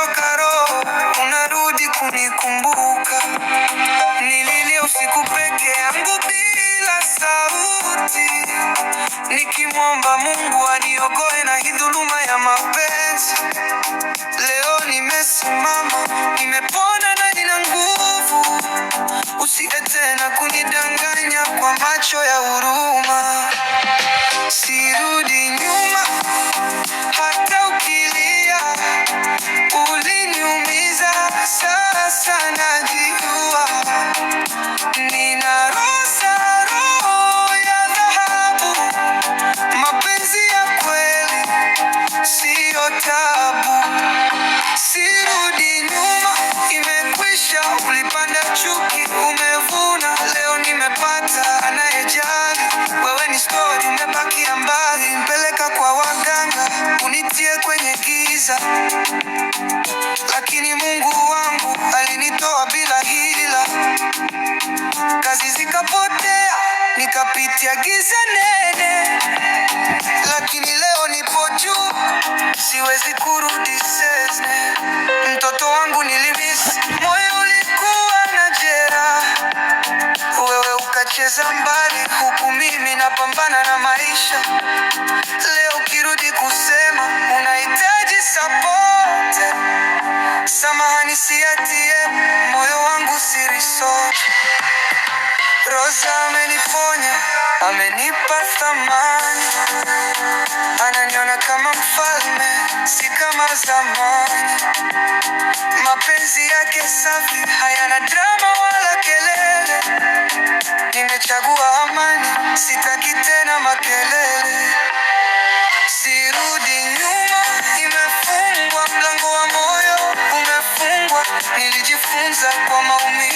kutoka roho, unarudi kunikumbuka. Nililia usiku peke yangu bila sauti, nikimwomba Mungu aniokoe na hii dhuluma ya mapenzi. Leo nimesimama, nimepona na nina nguvu. Usiye tena kunidanganya kwa macho ya huruma. Sirudi nyuma hata ukilia, uliniumiza, sasa najua. Nina roho ya dhahabu, mapenzi ya kweli siyo tabu. Sirudi nyuma, imekwisha. Ulipanda chuki, umevuna. Leo nimepata anayejali. Wewe ni story, umebakia mbali. Mpeleka kwa waganga, unitie kwenye giza, lakini Mungu wangu alinitoa bila hila. Kazi zikapotea, nikapitia giza nene, lakini leo nipo juu, siwezi kurudi sesne. Mtoto wangu nilimisi, moyo ulikuwa na jeraha. Wewe ukacheza mbali, huku mimi napambana na maisha. Leo ukirudi kusema unahitaji support, samahani siatie, moyo wangu siriso. Rosa ameniponya, amenipa thamani, ananiona kama mfalme, si kama zamani. Mapenzi yake safi, hayana drama wala kelele. Nimechagua amani, sitaki tena makelele. Sirudi nyuma, imefungwa mlango wa moyo, umefungwa. Nilijifunza kwa maumivu.